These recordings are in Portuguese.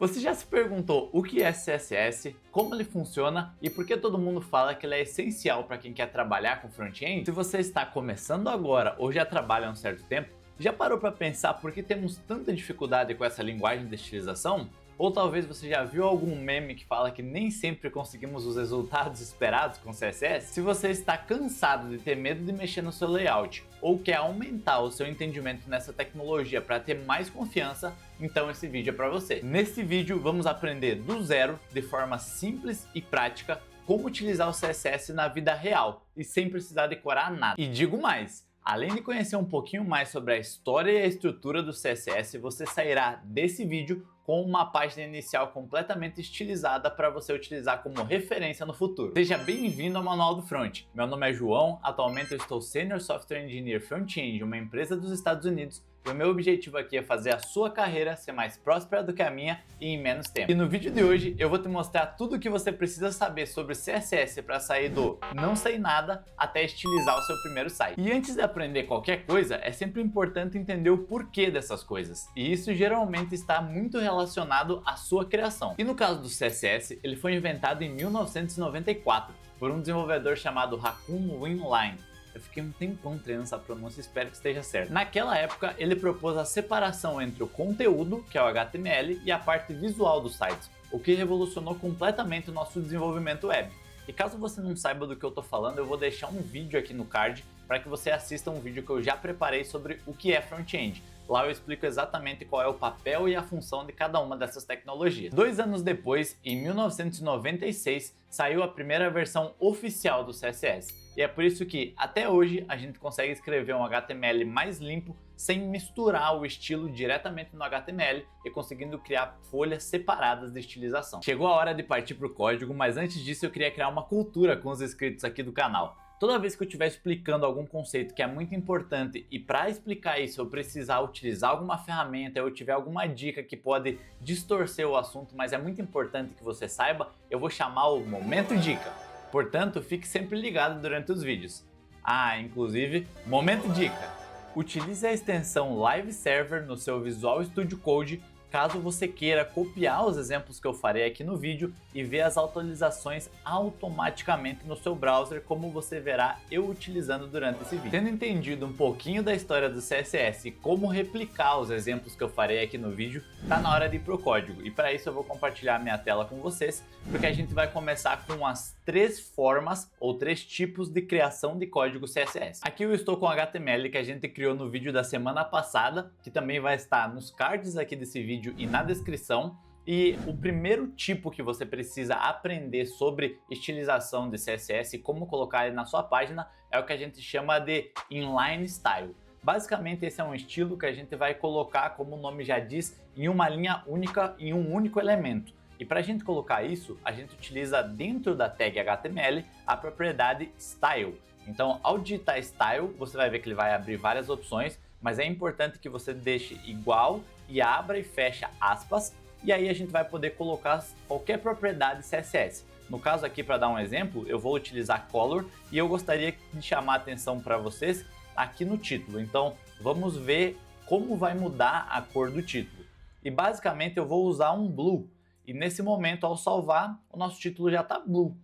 Você já se perguntou o que é CSS, como ele funciona e por que todo mundo fala que ele é essencial para quem quer trabalhar com front-end? Se você está começando agora ou já trabalha há um certo tempo, já parou para pensar por que temos tanta dificuldade com essa linguagem de estilização? Ou talvez você já viu algum meme que fala que nem sempre conseguimos os resultados esperados com CSS? Se você está cansado de ter medo de mexer no seu layout ou quer aumentar o seu entendimento nessa tecnologia para ter mais confiança, então esse vídeo é para você. Nesse vídeo vamos aprender do zero, de forma simples e prática, como utilizar o CSS na vida real e sem precisar decorar nada. E digo mais, além de conhecer um pouquinho mais sobre a história e a estrutura do CSS, você sairá desse vídeo com uma página inicial completamente estilizada para você utilizar como referência no futuro. Seja bem-vindo ao Manual do Front. Meu nome é João, atualmente eu estou Senior Software Engineer Front-End em uma empresa dos Estados Unidos e o meu objetivo aqui é fazer a sua carreira ser mais próspera do que a minha e em menos tempo. E no vídeo de hoje eu vou te mostrar tudo o que você precisa saber sobre CSS para sair do não sei nada até estilizar o seu primeiro site. E antes de aprender qualquer coisa, é sempre importante entender o porquê dessas coisas. E isso geralmente está muito relacionado à sua criação. E no caso do CSS, ele foi inventado em 1994 por um desenvolvedor chamado Haakon Winline. Eu fiquei um tempão treinando essa pronúncia, espero que esteja certo. Naquela época, ele propôs a separação entre o conteúdo, que é o HTML, e a parte visual dos sites, o que revolucionou completamente o nosso desenvolvimento web. E caso você não saiba do que eu tô falando, eu vou deixar um vídeo aqui no card para que você assista um vídeo que eu já preparei sobre o que é front-end. Lá eu explico exatamente qual é o papel e a função de cada uma dessas tecnologias. 2 anos depois, em 1996, saiu a primeira versão oficial do CSS. E é por isso que, até hoje, a gente consegue escrever um HTML mais limpo sem misturar o estilo diretamente no HTML e conseguindo criar folhas separadas de estilização. Chegou a hora de partir para o código, mas antes disso eu queria criar uma cultura com os inscritos aqui do canal. Toda vez que eu estiver explicando algum conceito que é muito importante e para explicar isso eu precisar utilizar alguma ferramenta ou tiver alguma dica que pode distorcer o assunto, mas é muito importante que você saiba, eu vou chamar o Momento Dica. Portanto, fique sempre ligado durante os vídeos. Inclusive, Momento Dica. Utilize a extensão Live Server no seu Visual Studio Code caso você queira copiar os exemplos que eu farei aqui no vídeo e ver as atualizações automaticamente no seu browser, como você verá eu utilizando durante esse vídeo. Tendo entendido um pouquinho da história do CSS e como replicar os exemplos que eu farei aqui no vídeo, tá na hora de ir pro código. E para isso eu vou compartilhar minha tela com vocês, porque a gente vai começar com as 3 formas ou 3 tipos de criação de código CSS. Aqui eu estou com o HTML que a gente criou no vídeo da semana passada, que também vai estar nos cards aqui desse vídeo e na descrição. E o primeiro tipo que você precisa aprender sobre estilização de CSS e como colocar ele na sua página é o que a gente chama de Inline Style. Basicamente esse é um estilo que a gente vai colocar, como o nome já diz, em uma linha única, em um único elemento. E para a gente colocar isso, a gente utiliza dentro da tag HTML a propriedade Style. Então ao digitar Style, você vai ver que ele vai abrir várias opções, mas é importante que você deixe igual e abra e fecha aspas, e aí a gente vai poder colocar qualquer propriedade CSS. No caso aqui, para dar um exemplo, eu vou utilizar color e eu gostaria de chamar a atenção para vocês aqui no título. Então vamos ver como vai mudar a cor do título. E basicamente eu vou usar um blue, e nesse momento ao salvar, o nosso título já está blue,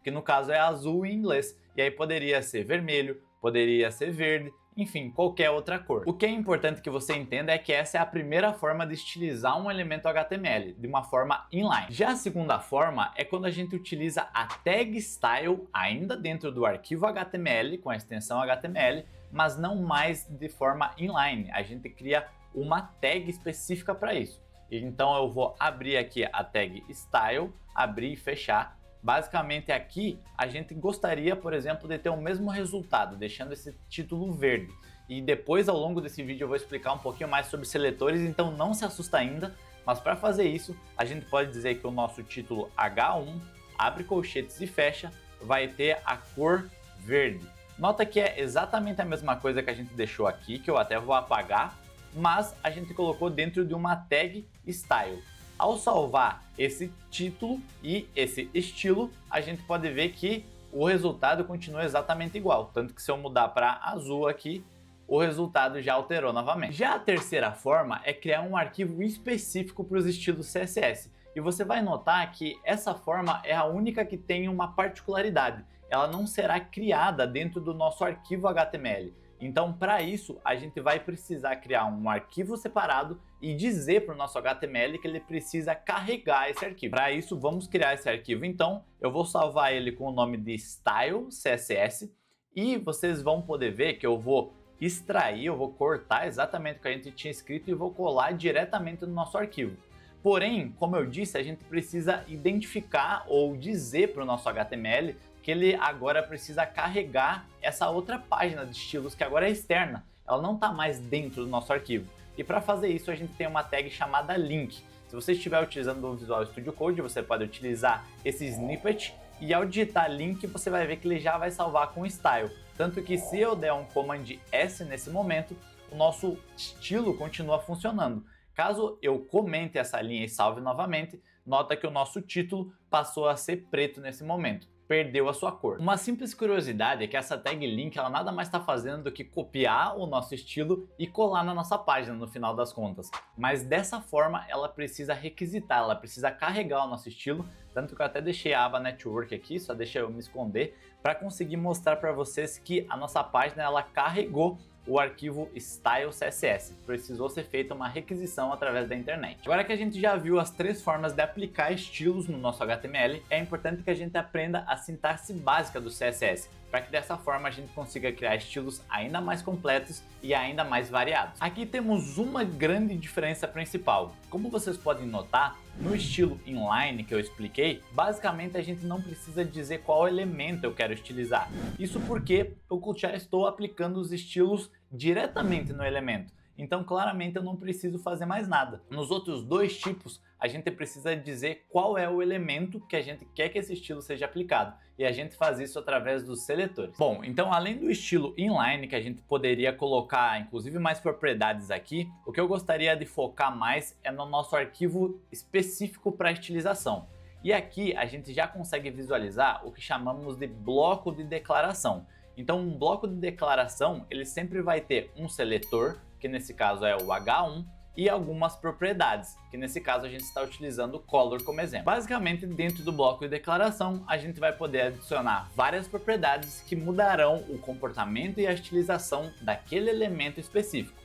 que no caso é azul em inglês, e aí poderia ser vermelho, poderia ser verde, enfim, qualquer outra cor. O que é importante que você entenda é que essa é a primeira forma de estilizar um elemento HTML, de uma forma inline. Já a segunda forma é quando a gente utiliza a tag style ainda dentro do arquivo HTML, com a extensão HTML, mas não mais de forma inline. A gente cria uma tag específica para isso. Então eu vou abrir aqui a tag style, abrir e fechar. Basicamente aqui a gente gostaria, por exemplo, de ter o mesmo resultado, deixando esse título verde. E depois ao longo desse vídeo eu vou explicar um pouquinho mais sobre seletores, então não se assusta ainda. Mas para fazer isso, a gente pode dizer que o nosso título H1, abre colchetes e fecha, vai ter a cor verde. Nota que é exatamente a mesma coisa que a gente deixou aqui, que eu até vou apagar, mas a gente colocou dentro de uma tag style. Ao salvar esse título e esse estilo, a gente pode ver que o resultado continua exatamente igual. Tanto que se eu mudar para azul aqui, o resultado já alterou novamente. Já a terceira forma é criar um arquivo específico para os estilos CSS. E você vai notar que essa forma é a única que tem uma particularidade. Ela não será criada dentro do nosso arquivo HTML. Então, para isso, a gente vai precisar criar um arquivo separado e dizer para o nosso HTML que ele precisa carregar esse arquivo. Para isso, vamos criar esse arquivo. Então, eu vou salvar ele com o nome de Style CSS e vocês vão poder ver que eu vou extrair, eu vou cortar exatamente o que a gente tinha escrito e vou colar diretamente no nosso arquivo. Porém, como eu disse, a gente precisa identificar ou dizer para o nosso HTML que ele agora precisa carregar essa outra página de estilos que agora é externa, ela não está mais dentro do nosso arquivo. E para fazer isso a gente tem uma tag chamada link. Se você estiver utilizando o Visual Studio Code, você pode utilizar esse snippet e ao digitar link você vai ver que ele já vai salvar com style. Tanto que se eu der um Command S nesse momento, o nosso estilo continua funcionando. Caso eu comente essa linha e salve novamente, nota que o nosso título passou a ser preto nesse momento. Perdeu a sua cor. Uma simples curiosidade é que essa tag link ela nada mais está fazendo do que copiar o nosso estilo e colar na nossa página no final das contas. Mas dessa forma ela precisa requisitar, ela precisa carregar o nosso estilo, tanto que eu até deixei a aba Network aqui, só deixa eu me esconder, para conseguir mostrar para vocês que a nossa página ela carregou o arquivo Style CSS. Precisou ser feita uma requisição através da internet. Agora que a gente já viu as três formas de aplicar estilos no nosso HTML, é importante que a gente aprenda a sintaxe básica do CSS, para que dessa forma a gente consiga criar estilos ainda mais completos e ainda mais variados. Aqui temos uma grande diferença principal. Como vocês podem notar, no estilo inline que eu expliquei, basicamente a gente não precisa dizer qual elemento eu quero estilizar. Isso porque eu já estou aplicando os estilos diretamente no elemento. Então claramente eu não preciso fazer mais nada. Nos outros dois tipos, a gente precisa dizer qual é o elemento que a gente quer que esse estilo seja aplicado. E a gente faz isso através dos seletores. Bom, então além do estilo inline, que a gente poderia colocar inclusive mais propriedades aqui, o que eu gostaria de focar mais é no nosso arquivo específico para estilização. E aqui a gente já consegue visualizar o que chamamos de bloco de declaração. Então um bloco de declaração ele sempre vai ter um seletor, que nesse caso é o H1, e algumas propriedades, que nesse caso a gente está utilizando o color como exemplo. Basicamente, dentro do bloco de declaração, a gente vai poder adicionar várias propriedades que mudarão o comportamento e a estilização daquele elemento específico.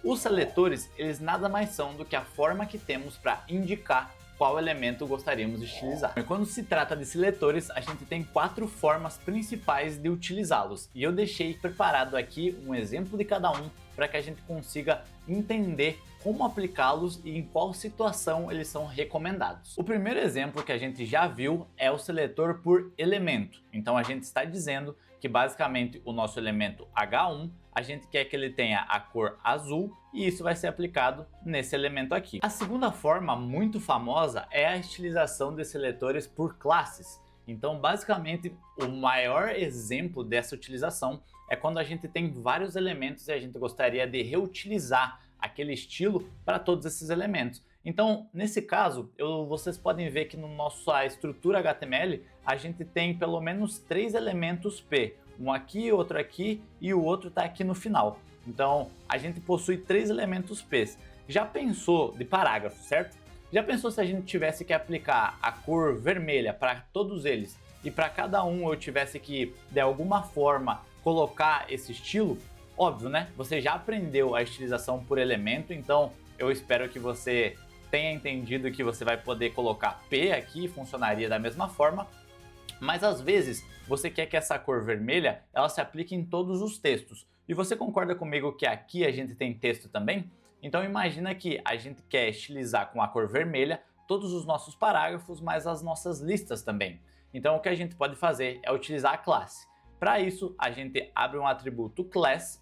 Os seletores, eles nada mais são do que a forma que temos para indicar qual elemento gostaríamos de estilizar. E quando se trata de seletores, a gente tem 4 formas principais de utilizá-los. E eu deixei preparado aqui um exemplo de cada um para que a gente consiga entender como aplicá-los e em qual situação eles são recomendados. O primeiro exemplo que a gente já viu é o seletor por elemento. Então a gente está dizendo que basicamente o nosso elemento H1, a gente quer que ele tenha a cor azul e isso vai ser aplicado nesse elemento aqui. A segunda forma muito famosa é a estilização de seletores por classes. Então basicamente o maior exemplo dessa utilização é quando a gente tem vários elementos e a gente gostaria de reutilizar aquele estilo para todos esses elementos. Então, nesse caso, vocês podem ver que no nossa estrutura HTML, a gente tem pelo menos 3 elementos P. Um aqui, outro aqui e o outro está aqui no final. Então, a gente possui 3 elementos P. Já pensou de parágrafo, certo? Já pensou se a gente tivesse que aplicar a cor vermelha para todos eles e para cada um eu tivesse que, de alguma forma, colocar esse estilo? Óbvio, né? Você já aprendeu a estilização por elemento, então eu espero que você tenha entendido que você vai poder colocar P aqui, funcionaria da mesma forma, mas às vezes você quer que essa cor vermelha ela se aplique em todos os textos. E você concorda comigo que aqui a gente tem texto também? Então imagina que a gente quer estilizar com a cor vermelha todos os nossos parágrafos, mas as nossas listas também. Então o que a gente pode fazer é utilizar a classe. Para isso, a gente abre um atributo class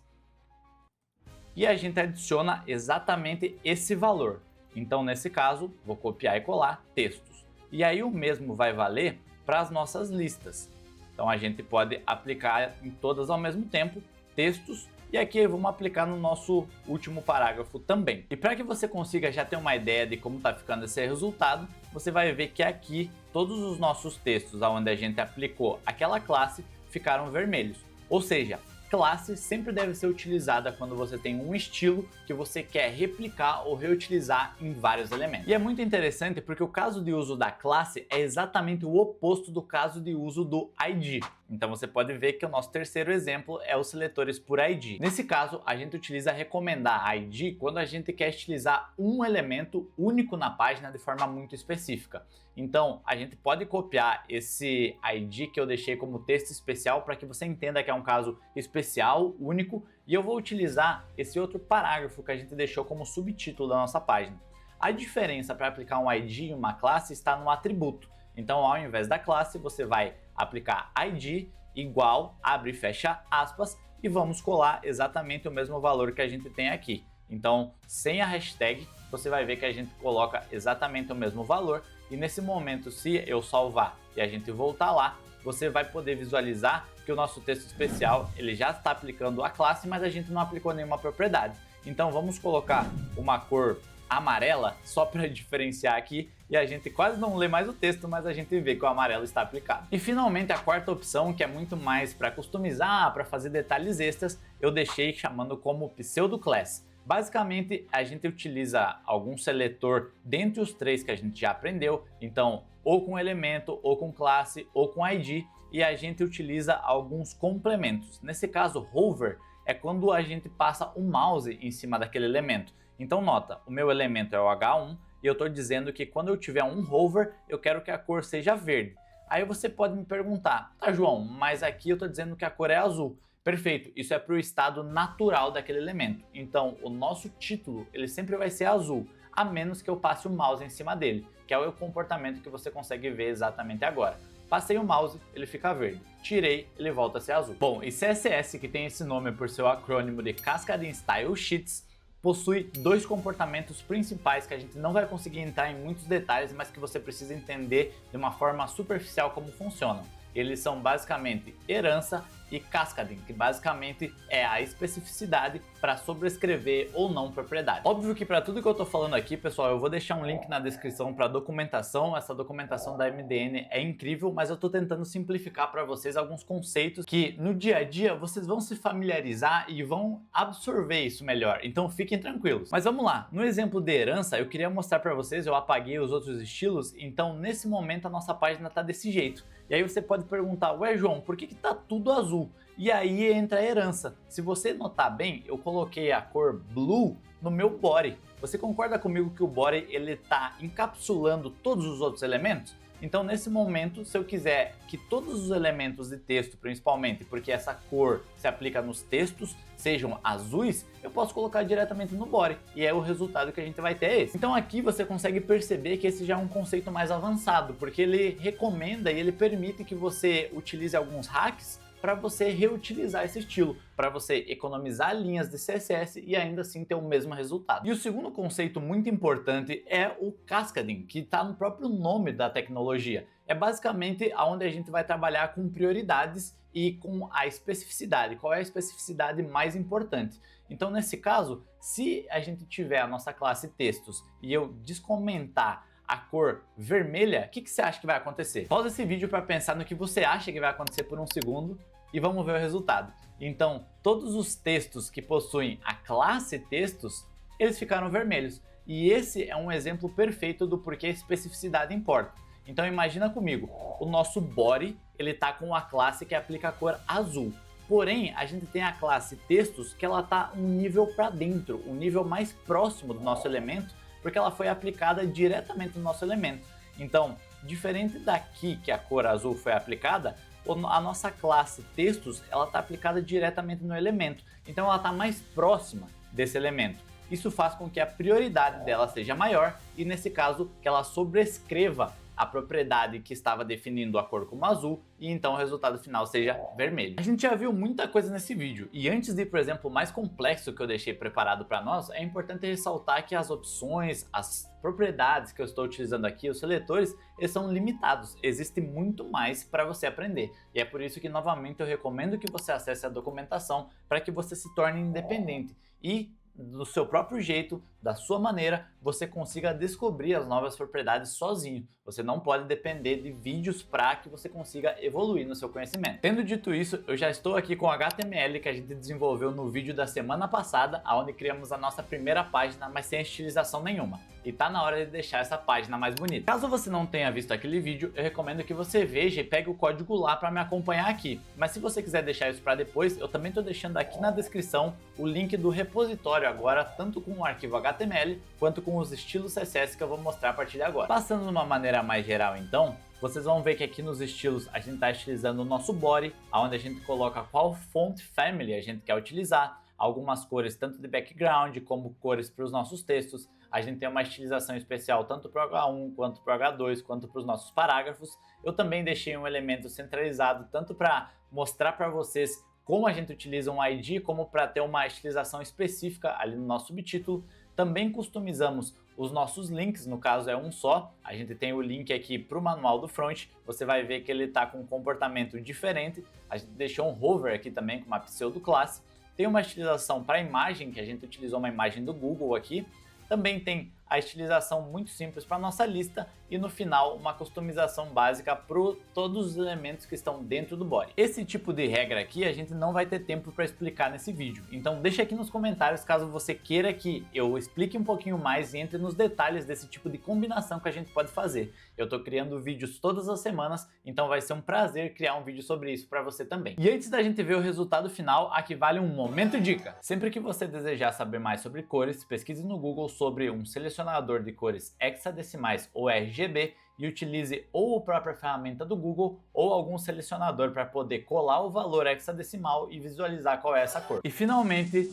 e a gente adiciona exatamente esse valor. Então, nesse caso, vou copiar e colar textos. E aí o mesmo vai valer para as nossas listas. Então, a gente pode aplicar em todas ao mesmo tempo, textos, e aqui vamos aplicar no nosso último parágrafo também. E para que você consiga já ter uma ideia de como está ficando esse resultado, você vai ver que aqui todos os nossos textos onde a gente aplicou aquela classe ficaram vermelhos. Ou seja, Classe sempre deve ser utilizada quando você tem um estilo que você quer replicar ou reutilizar em vários elementos. E é muito interessante porque o caso de uso da classe é exatamente o oposto do caso de uso do ID. Então você pode ver que o nosso terceiro exemplo é os seletores por ID. Nesse caso, a gente utiliza recomendar ID quando a gente quer utilizar um elemento único na página de forma muito específica. Então, a gente pode copiar esse ID que eu deixei como texto especial para que você entenda que é um caso especial, único, e eu vou utilizar esse outro parágrafo que a gente deixou como subtítulo da nossa página. A diferença para aplicar um ID em uma classe está no atributo. Então, ao invés da classe, você vai aplicar ID igual, abre e fecha aspas, e vamos colar exatamente o mesmo valor que a gente tem aqui. Então, sem a hashtag, você vai ver que a gente coloca exatamente o mesmo valor, e nesse momento, se eu salvar e a gente voltar lá, você vai poder visualizar que o nosso texto especial ele já está aplicando a classe, mas a gente não aplicou nenhuma propriedade. Então vamos colocar uma cor amarela só para diferenciar aqui, e a gente quase não lê mais o texto, mas a gente vê que o amarelo está aplicado. E finalmente a quarta opção, que é muito mais para customizar, para fazer detalhes extras, eu deixei chamando como pseudoclass. Basicamente, a gente utiliza algum seletor dentre os três que a gente já aprendeu, então ou com elemento, ou com classe, ou com ID, e a gente utiliza alguns complementos. Nesse caso, hover é quando a gente passa o mouse em cima daquele elemento. Então nota, o meu elemento é o H1 e eu estou dizendo que quando eu tiver um hover, eu quero que a cor seja verde. Aí você pode me perguntar, tá João, mas aqui eu estou dizendo que a cor é azul. Perfeito, isso é para o estado natural daquele elemento. Então o nosso título ele sempre vai ser azul, a menos que eu passe o mouse em cima dele, que é o comportamento que você consegue ver exatamente agora. Passei o mouse, ele fica verde. Tirei, ele volta a ser azul. Bom, e CSS, que tem esse nome por seu acrônimo de Cascading Style Sheets, possui dois comportamentos principais que a gente não vai conseguir entrar em muitos detalhes, mas que você precisa entender de uma forma superficial como funcionam. Eles são basicamente herança e cascading, que basicamente é a especificidade para sobrescrever ou não propriedade. Óbvio que para tudo que eu estou falando aqui, pessoal, eu vou deixar um link na descrição para documentação. Essa documentação da MDN é incrível, mas eu estou tentando simplificar para vocês alguns conceitos que no dia a dia vocês vão se familiarizar e vão absorver isso melhor. Então fiquem tranquilos. Mas vamos lá, no exemplo de herança, eu queria mostrar para vocês, eu apaguei os outros estilos, então nesse momento a nossa página está desse jeito. E aí você pode perguntar, ué João, por que tá tudo azul? E aí entra a herança. Se você notar bem, eu coloquei a cor blue no meu body. Você concorda comigo que o body ele tá encapsulando todos os outros elementos? Então nesse momento, se eu quiser que todos os elementos de texto, principalmente porque essa cor se aplica nos textos, sejam azuis, eu posso colocar diretamente no body, e é o resultado que a gente vai ter esse. Então aqui você consegue perceber que esse já é um conceito mais avançado, porque ele recomenda e ele permite que você utilize alguns hacks para você reutilizar esse estilo, para você economizar linhas de CSS e ainda assim ter o mesmo resultado. E o segundo conceito muito importante é o cascading, que está no próprio nome da tecnologia. É basicamente onde a gente vai trabalhar com prioridades e com a especificidade. Qual é a especificidade mais importante? Então nesse caso, se a gente tiver a nossa classe textos e eu descomentar a cor vermelha, o que você acha que vai acontecer? Pausa esse vídeo para pensar no que você acha que vai acontecer por um segundo e vamos ver o resultado. Então, todos os textos que possuem a classe textos, eles ficaram vermelhos. E esse é um exemplo perfeito do porquê a especificidade importa. Então imagina comigo, o nosso body, ele tá com a classe que aplica a cor azul. Porém, a gente tem a classe textos que ela tá um nível para dentro, um nível mais próximo do nosso elemento, porque ela foi aplicada diretamente no nosso elemento. Então, diferente daqui que a cor azul foi aplicada, a nossa classe textos ela está aplicada diretamente no elemento. Então ela está mais próxima desse elemento. Isso faz com que a prioridade dela seja maior e, nesse caso, que ela sobrescreva a propriedade que estava definindo a cor como azul e então o resultado final seja vermelho. A gente já viu muita coisa nesse vídeo e antes de ir para o exemplo mais complexo que eu deixei preparado para nós, é importante ressaltar que as opções, as propriedades que eu estou utilizando aqui, os seletores, eles são limitados. Existe muito mais para você aprender e é por isso que novamente eu recomendo que você acesse a documentação para que você se torne independente e do seu próprio jeito, da sua maneira, você consiga descobrir as novas propriedades sozinho. Você não pode depender de vídeos para que você consiga evoluir no seu conhecimento. Tendo dito isso, eu já estou aqui com o HTML que a gente desenvolveu no vídeo da semana passada, onde criamos a nossa primeira página, mas sem estilização nenhuma. E tá na hora de deixar essa página mais bonita. Caso você não tenha visto aquele vídeo, eu recomendo que você veja e pegue o código lá para me acompanhar aqui. Mas se você quiser deixar isso para depois, eu também estou deixando aqui na descrição o link do repositório agora, tanto com o arquivo HTML quanto com os estilos CSS que eu vou mostrar a partir de agora. Passando de uma maneira mais geral então, vocês vão ver que aqui nos estilos a gente está estilizando o nosso body, onde a gente coloca qual font family a gente quer utilizar, algumas cores tanto de background como cores para os nossos textos. A gente tem uma estilização especial tanto para o H1, quanto para o H2, quanto para os nossos parágrafos. Eu também deixei um elemento centralizado tanto para mostrar para vocês como a gente utiliza um ID, como para ter uma estilização específica ali no nosso subtítulo. Também customizamos os nossos links, no caso é um só. A gente tem o link aqui para o manual do front, você vai ver que ele está com um comportamento diferente. A gente deixou um hover aqui também com uma pseudo classe. Tem uma estilização para imagem, que a gente utilizou uma imagem do Google aqui. Também tem a estilização muito simples para nossa lista e no final uma customização básica para todos os elementos que estão dentro do body. Esse tipo de regra aqui a gente não vai ter tempo para explicar nesse vídeo, então deixa aqui nos comentários caso você queira que eu explique um pouquinho mais e entre nos detalhes desse tipo de combinação que a gente pode fazer. Eu estou criando vídeos todas as semanas, então vai ser um prazer criar um vídeo sobre isso para você também. E antes da gente ver o resultado final, aqui vale um momento dica. Sempre que você desejar saber mais sobre cores, pesquise no Google sobre um selecionador de cores hexadecimais ou RGB e utilize ou a própria ferramenta do Google ou algum selecionador para poder colar o valor hexadecimal e visualizar qual é essa cor. E finalmente,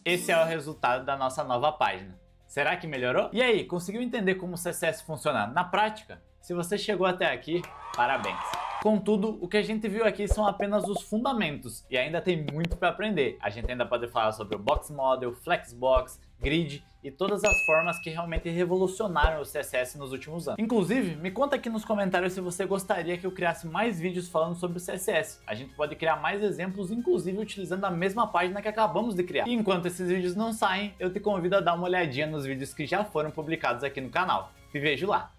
esse é o resultado da nossa nova página. Será que melhorou? E aí, conseguiu entender como o CSS funciona na prática? Se você chegou até aqui, parabéns! Contudo, o que a gente viu aqui são apenas os fundamentos e ainda tem muito para aprender. A gente ainda pode falar sobre o Box Model, Flexbox, Grid e todas as formas que realmente revolucionaram o CSS nos últimos anos. Inclusive, me conta aqui nos comentários se você gostaria que eu criasse mais vídeos falando sobre o CSS. A gente pode criar mais exemplos, inclusive utilizando a mesma página que acabamos de criar. E enquanto esses vídeos não saem, eu te convido a dar uma olhadinha nos vídeos que já foram publicados aqui no canal. Te vejo lá!